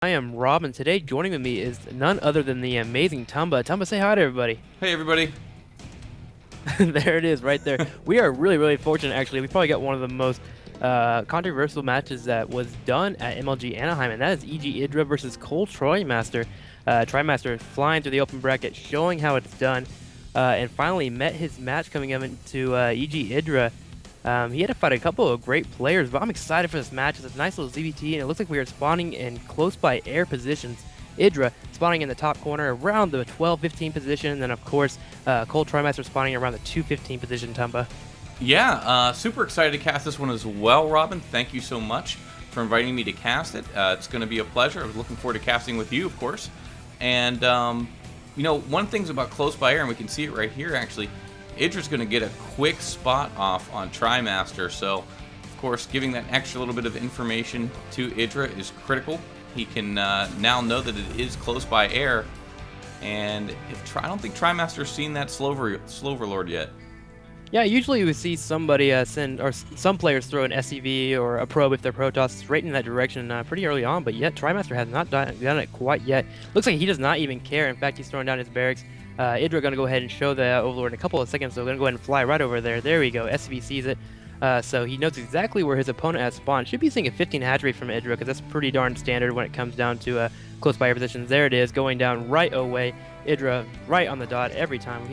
I am Rob, and today joining with me is none other than the amazing Tumba. Tumba, say hi to everybody. Hey everybody. There it is, right there. We are really, really fortunate, actually. We probably got one of the most controversial matches that was done at MLG Anaheim, and that is EG Idra versus Cole Troymaster. Trimaster flying through the open bracket, showing how it's done, and finally met his match coming up into EG Idra. He had to fight a couple of great players, but I'm excited for this match. It's a nice little ZBT, and it looks like we are spawning in close by air positions. Idra spawning in the top corner around the 12-15 position, and then of course Cold Trimaster spawning around the 215 position, Tumba. Yeah, super excited to cast this one as well, Robin. Thank you so much for inviting me to cast it. It's going to be a pleasure. I was looking forward to casting with you, of course. And, one thing's about close by air, and we can see it right here, actually. Idra's going to get a quick spot off on Trimaster, so, of course, giving that extra little bit of information to Idra is critical. He can now know that it is close by air, and I don't think Trimaster's seen that Slover Lord yet. Yeah, usually we see somebody some players throw an SCV or a probe if they're Protoss right in that direction pretty early on, but yet Trimaster has not done it quite yet. Looks like he does not even care. In fact, he's throwing down his barracks. Idra going to go ahead and show the Overlord in a couple of seconds, so we're going to go ahead and fly right over there. There we go. SCV sees it. So he knows exactly where his opponent has spawned. Should be seeing a 15 hatch rate from Idra, because that's pretty darn standard when it comes down to close by air positions. There it is, going down right away. Idra right on the dot every time.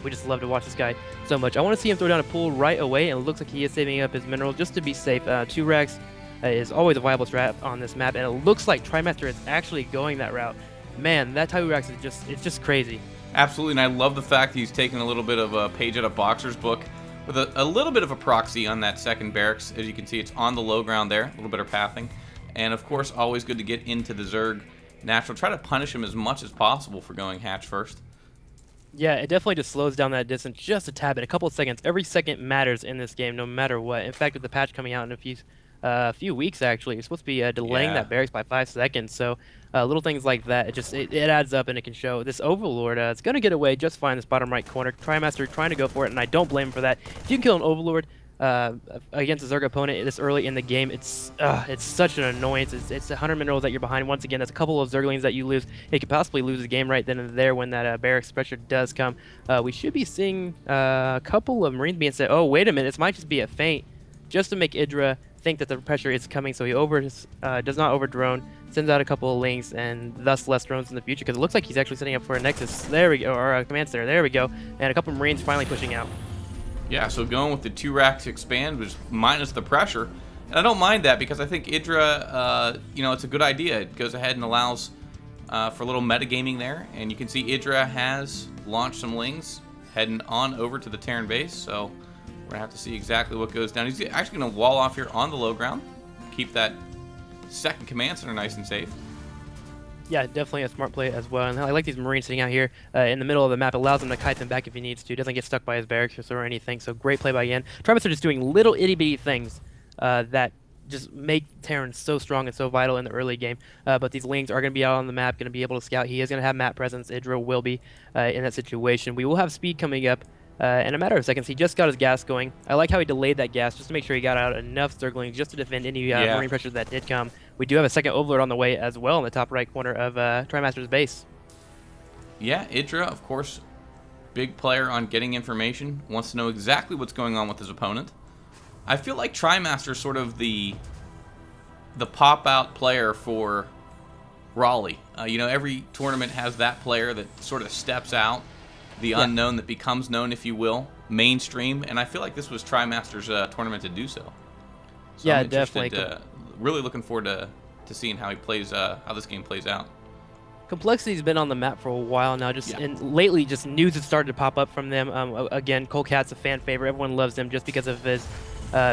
We just love to watch this guy so much. I want to see him throw down a pool right away, and it looks like he is saving up his minerals just to be safe. 2 racks is always a viable strat on this map, and it looks like Trimaster is actually going that route. Man, that 2 racks is just crazy. Absolutely, and I love the fact he's taking a little bit of a page out of Boxer's book with a little bit of a proxy on that second barracks. As you can see, it's on the low ground there, a little bit of pathing. And of course, always good to get into the Zerg natural. Try to punish him as much as possible for going hatch first. Yeah, it definitely just slows down that distance just a tad bit, a couple of seconds. Every second matters in this game, no matter what. In fact, with the patch coming out in a few weeks, actually, you're supposed to be delaying that barracks by 5 seconds. So little things like that, it adds up, and it can show. This Overlord, it's going to get away just fine in this bottom right corner. Trimaster trying to go for it, and I don't blame him for that. If you can kill an Overlord against a Zerg opponent this early in the game, it's such an annoyance. It's 100 minerals that you're behind. Once again, that's a couple of Zerglings that you lose. You could possibly lose the game right then and there when that barracks pressure does come. We should be seeing a couple of Marines being said, oh, wait a minute, this might just be a feint, just to make Idra think that the pressure is coming, so he does not over drone, sends out a couple of links, and thus less drones in the future, because it looks like he's actually setting up for a Nexus. There we go, or a command center. There we go, and a couple of Marines finally pushing out. Yeah, so going with the 2 racks expand was minus the pressure, and I don't mind that because I think Idra, it's a good idea. It goes ahead and allows for a little metagaming there, and you can see Idra has launched some lings heading on over to the Terran base, so we're going to have to see exactly what goes down. He's actually going to wall off here on the low ground, keep that second command center nice and safe. Yeah, definitely a smart play as well. And I like these Marines sitting out here in the middle of the map. It allows him to kite them back if he needs to. Doesn't get stuck by his barracks or anything. So great play by Yen. Trimaster just doing little itty-bitty things that just make Terran so strong and so vital in the early game. But these Lings are going to be out on the map, going to be able to scout. He is going to have map presence. Idra will be in that situation. We will have speed coming up in a matter of seconds. He just got his gas going. I like how he delayed that gas just to make sure he got out enough Zerglings just to defend any Marine pressure that did come. We do have a second Overlord on the way as well in the top right corner of Trimaster's base. Yeah, Idra, of course, big player on getting information, wants to know exactly what's going on with his opponent. I feel like Trimaster's sort of the pop-out player for Raleigh. Every tournament has that player that sort of steps out, the unknown that becomes known, if you will, mainstream, and I feel like this was Trimaster's tournament to do so. So I'm definitely. Really looking forward to seeing how this game plays out. Complexity's been on the map for a while now. And lately, just news has started to pop up from them. Again, Colecat's a fan favorite. Everyone loves him just because of his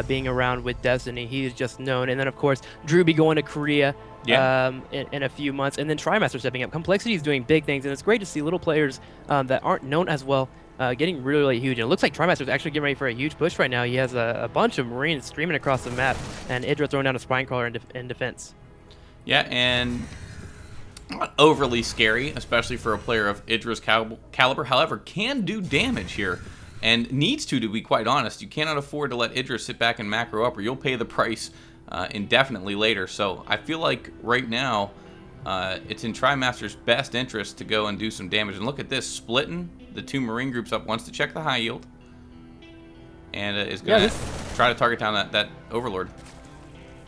being around with Destiny. He is just known. And then, of course, Drewby going to Korea in a few months, and then Trimaster stepping up. Complexity is doing big things, and it's great to see little players that aren't known as well getting really, really huge. And it looks like Trimaster is actually getting ready for a huge push right now. He has a bunch of Marines streaming across the map, and Idra throwing down a Spine Crawler in defense. Yeah, and not overly scary, especially for a player of Idra's caliber. However, can do damage here, and needs to be quite honest. You cannot afford to let Idra sit back and macro up, or you'll pay the price indefinitely later. So I feel like right now it's in TriMaster's best interest to go and do some damage. And look at this, splitting the two Marine groups up. Wants to check the high yield, and is going to try to target down that Overlord.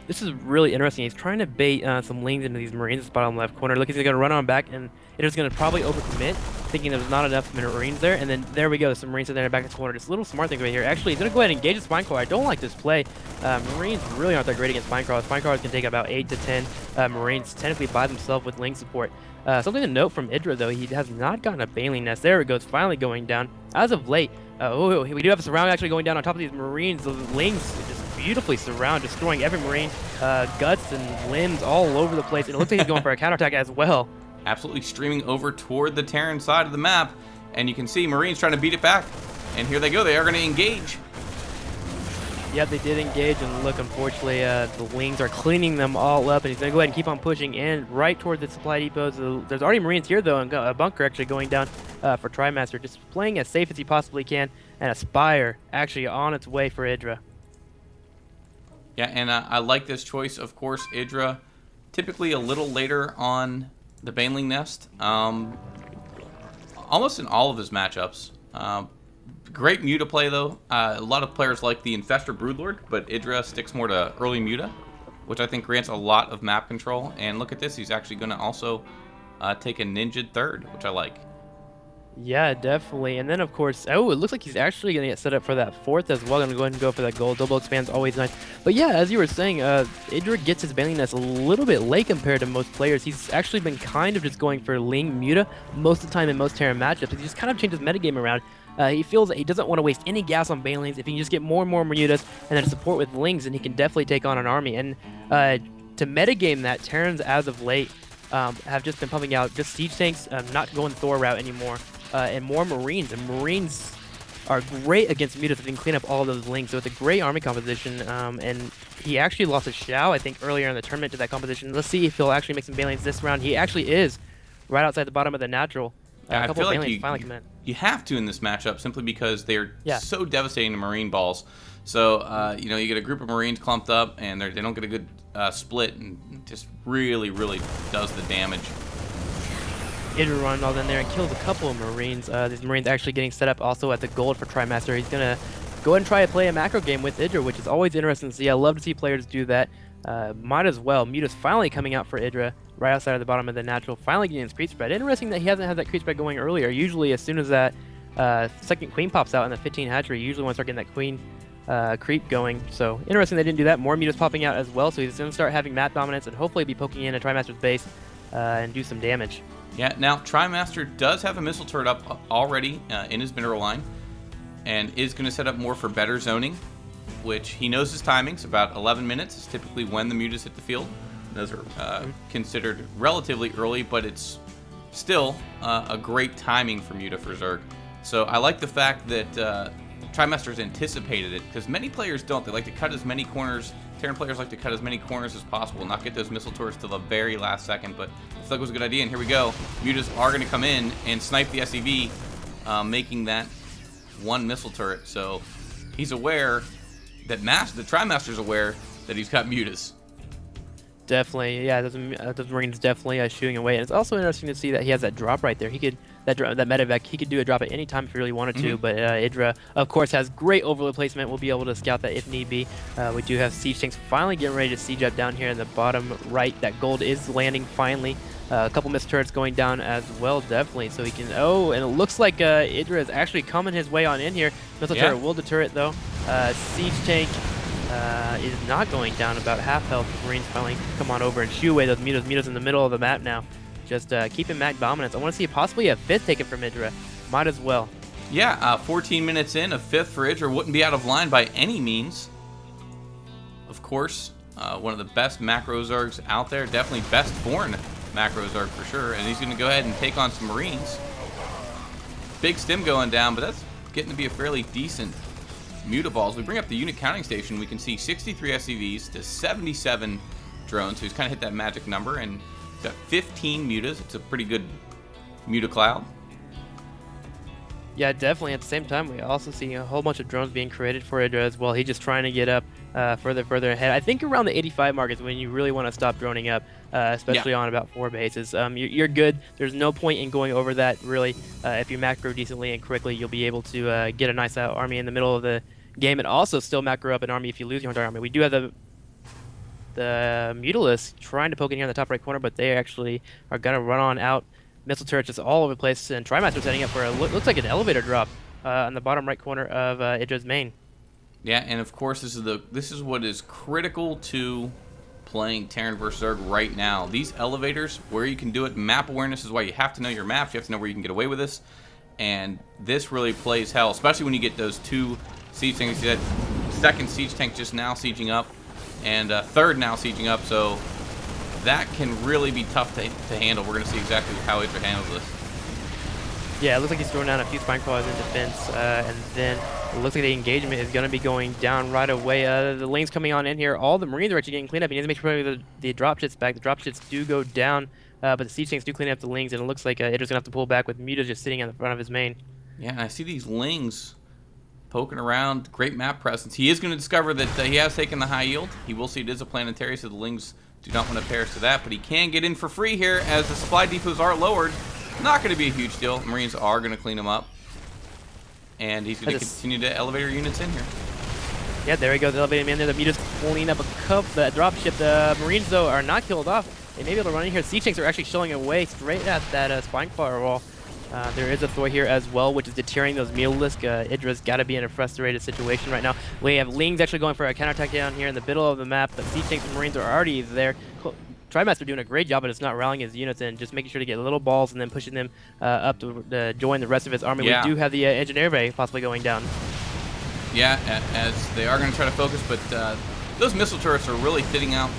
This is really interesting. He's trying to bait some lanes into these Marines in the bottom left corner. Look, he's going to run on back, and it's going to probably overcommit, thinking there's not enough Marines there. And then there we go. Some Marines in there in the back of the corner. Just a little smart thing right here. Actually, he's going to go ahead and engage the Spine Crawler. I don't like this play. Marines really aren't that great against Spine Crawlers. Spine Crawlers can take about 8 to 10 Marines technically by themselves with Ling support. Something to note from Idra, though, he has not gotten a Baneling Nest. There it goes, finally going down. As of late, we do have a surround actually going down on top of these Marines. The Lings just beautifully surround, destroying every Marine, guts and limbs all over the place. And it looks like he's going for a counterattack as well. Absolutely streaming over toward the Terran side of the map. And you can see Marines trying to beat it back. And here they go. They are going to engage. Yep, they did engage, and look, unfortunately, the Lings are cleaning them all up, and he's going to go ahead and keep on pushing in right toward the supply depots. There's already Marines here, though, and a bunker actually going down for TriMaster, just playing as safe as he possibly can, and a Spire actually on its way for Idra. Yeah, and I like this choice, of course. Idra, typically a little later on the Baneling Nest, almost in all of his matchups. Great Muta play, though. A lot of players like the Infestor Broodlord, but Idra sticks more to early Muta, which I think grants a lot of map control. And look at this, he's actually going to also take a Ninja third, which I like. Yeah, definitely. And then, of course, it looks like he's actually going to get set up for that fourth as well. Going to go ahead and go for that gold. Double expand's always nice. But yeah, as you were saying, Idra gets his Baneling Nest a little bit late compared to most players. He's actually been kind of just going for Ling Muta most of the time in most Terran matchups. He just kind of changed his metagame around. He feels that he doesn't want to waste any gas on Banelings. If he can just get more and more Mutas and then support with Lings, then he can definitely take on an army. And to metagame that, Terrans as of late have just been pumping out just siege tanks, not going Thor route anymore, and more Marines. And Marines are great against Mutas if you can clean up all of those Lings. So it's a great army composition. And he actually lost a Shao, I think, earlier in the tournament to that composition. Let's see if he'll actually make some Banelings this round. He actually is right outside the bottom of the natural. I feel like you have to in this matchup simply because they're so devastating to Marine balls. So, you get a group of Marines clumped up and they don't get a good split, and just really, really does the damage. Idra runs all in there and kills a couple of Marines. These Marines actually getting set up also at the gold for TriMaster. He's going to go ahead and try to play a macro game with Idra, which is always interesting to see. I love to see players do that. Might as well. Muta's finally coming out for Idra, right outside of the bottom of the natural, finally getting his creep spread. Interesting that he hasn't had that creep spread going earlier. Usually, as soon as that second queen pops out in the 15 hatchery, you usually want to start getting that queen creep going. So, interesting they didn't do that. More Mutas popping out as well, so he's going to start having map dominance and hopefully be poking in a TriMaster's base and do some damage. Yeah, now TriMaster does have a missile turret up already in his mineral line, and is going to set up more for better zoning, which he knows his timings. About 11 minutes is typically when the Mutas hit the field. Those are considered relatively early, but it's still a great timing for Muta for Zerg. So I like the fact that TriMaster's anticipated it, because many players don't. They like to cut as many corners. Terran players like to cut as many corners as possible, not get those missile turrets till the very last second. But I feel like it was a good idea, and here we go. Mutas are going to come in and snipe the SCV, making that one missile turret. So he's aware that the TriMaster's aware that he's got Mutas. Definitely, yeah. Those Marines definitely shooting away, and it's also interesting to see that he has that drop right there. He could that medevac. He could do a drop at any time if he really wanted to. But Idra, of course, has great overload placement. We'll be able to scout that if need be. We do have siege tanks finally getting ready to siege up down here in the bottom right. That gold is landing finally. A couple missile turrets going down as well, definitely. So he can. Oh, and it looks like Idra is actually coming his way on in here. Missile turret will deter it though. Siege tank is not going down, about half health. Marines finally come on over and shoo away those Mutas. Mutas in the middle of the map now. Just keeping Mac dominance. I want to see possibly a fifth taken from Idra. Might as well. Yeah, 14 minutes in, a fifth for Idra wouldn't be out of line by any means. Of course, one of the best macro Zergs out there. Definitely best foreign macro Zerg for sure. And he's going to go ahead and take on some Marines. Big stim going down, but that's getting to be a fairly decent Mutaballs. We bring up the unit counting station. We can see 63 SCVs to 77 drones. So he's kind of hit that magic number, and got 15 Mutas. It's a pretty good Muta cloud. Yeah, definitely. At the same time, we also see a whole bunch of drones being created for Idra as well. He's just trying to get up further ahead. I think around the 85 mark is when you really want to stop droning up, Yeah. especially on about 4 bases. You're good. There's no point in going over that, really. If you macro decently and quickly, you'll be able to get a nice army in the middle of the game and also still macro up an army if you lose your entire army. We do have the Mutalisk trying to poke in here in the top right corner, but they actually are going to run on out. Missile turrets just all over the place, and Trimaster's setting up for a looks like an elevator drop on the bottom right corner of Idra's main. Yeah, and of course this is what is critical to playing Terran vs. Zerg right now. These elevators, where you can do it, map awareness is why you have to know your maps. You have to know where you can get away with this, and this really plays hell, especially when you get those 2 siege tanks. You see that second siege tank just now sieging up, and third now sieging up, so that can really be tough to handle. We're going to see exactly how Idra handles this. Yeah, it looks like he's throwing down a few spine crawlers in defense, and then it looks like the engagement is going to be going down right away. The lane's coming on in here. All the Marines are actually getting cleaned up. He needs to make sure the dropships back. The dropships do go down, but the siege tanks do clean up the Lings, and it looks like Idra's going to have to pull back with Muta just sitting in the front of his main. Yeah, and I see these Lings poking around. Great map presence. He is going to discover that he has taken the high yield. He will see it is a planetary, so the Lings do not want to perish to that, but he can get in for free here as the supply depots are lowered. Not going to be a huge deal. Marines are going to clean him up, and he's going to continue to elevator units in here. Yeah, there he goes, elevating in there. The Muta's pulling up a cup, the dropship. The Marines, though, are not killed off. They may be able to run in here. Siege tanks are actually showing away straight at that spine crawler wall. There is a Thor here as well, which is deterring those Mutalisk. Idra's got to be in a frustrated situation right now. We have Lings actually going for a counterattack down here in the middle of the map, but Siege tanks and Marines are already there. Trimaster doing a great job, but it's not rallying his units and just making sure to get little balls and then pushing them up to join the rest of his army. Yeah. We do have the engineer bay possibly going down. Yeah, as they are going to try to focus, but those missile turrets are really thinning out.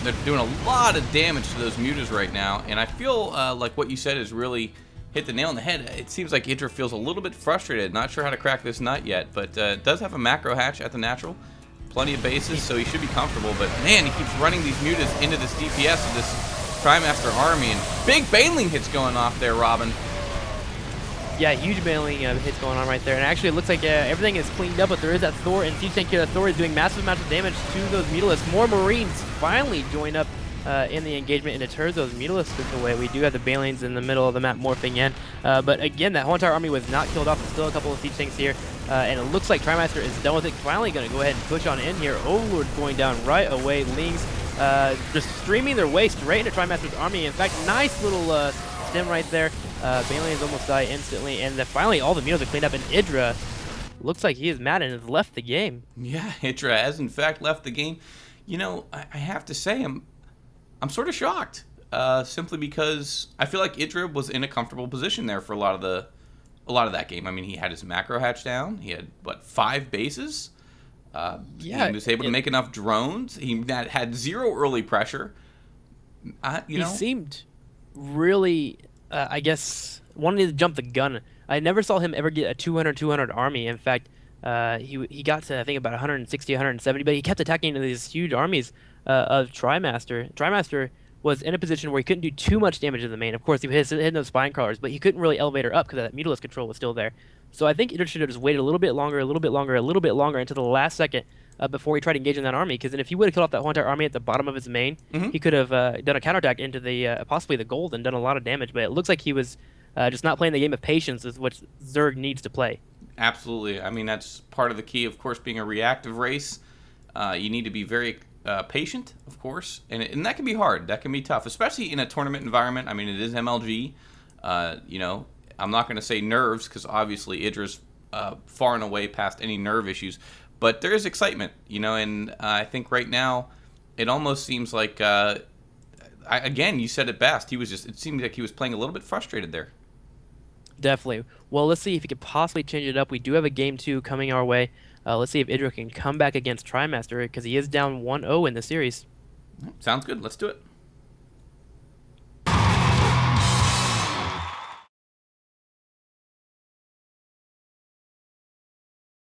They're doing a lot of damage to those mutas right now, and I feel like what you said is really hit the nail on the head. It seems like Idra feels a little bit frustrated, not sure how to crack this nut yet, but does have a macro hatch at the natural. Plenty of bases, so he should be comfortable, but man, he keeps running these mutas into this DPS of this Trimaster army, and big Baneling hits going off there, Robin. Yeah, huge Baneling hits going on right there, and actually it looks like everything is cleaned up, but there is that Thor and Siege Tank here. That Thor is doing massive amounts of damage to those Mutalisks. More Marines finally join up in the engagement and deters those Mutalisks away. We do have the Banelings in the middle of the map morphing in, but again, that whole entire army was not killed off. There's still a couple of Siege Tanks here, and it looks like Trimaster is done with it. Finally going to go ahead and push on in here. Overlord going down right away. Lings just streaming their way straight into Trimaster's army. In fact, nice little stem right there. Banelings almost die instantly, and then finally all the Mutas are cleaned up, and Idra looks like he is mad and has left the game. Yeah, Idra has in fact left the game. You know, I have to say, I'm sort of shocked, simply because I feel like Idra was in a comfortable position there for a lot of that game. I mean, he had his macro hatch down. He had what, 5 bases. He was able to make enough drones. He had 0 early pressure. He seemed really, I guess, wanting to jump the gun. I never saw him ever get a 200 army. In fact, he got to, I think, about 160, 170, but he kept attacking into these huge armies of Trimaster. Trimaster was in a position where he couldn't do too much damage to the main. Of course, he was hitting those spine crawlers, but he couldn't really elevate her up because that Mutalisk control was still there. So I think Idra should have just waited a little bit longer until the last second before he tried to engage in that army. Because then if he would have killed off that whole entire army at the bottom of his main, he could have done a counterattack into the possibly the gold and done a lot of damage. But it looks like he was just not playing the game of patience, is what Zerg needs to play. Absolutely. I mean, that's part of the key, of course, being a reactive race. You need to be very patient, of course, and that can be hard. That can be tough, especially in a tournament environment. I mean, it is MLG. I'm not going to say nerves because obviously Idra's far and away past any nerve issues, but there is excitement, and I think right now it almost seems like, again, you said it best. It seemed like he was playing a little bit frustrated there. Definitely. Well, let's see if he could possibly change it up. We do have a game 2 coming our way. Let's see if Idra can come back against Trimaster because he is down 1-0 in the series. Sounds good. Let's do it.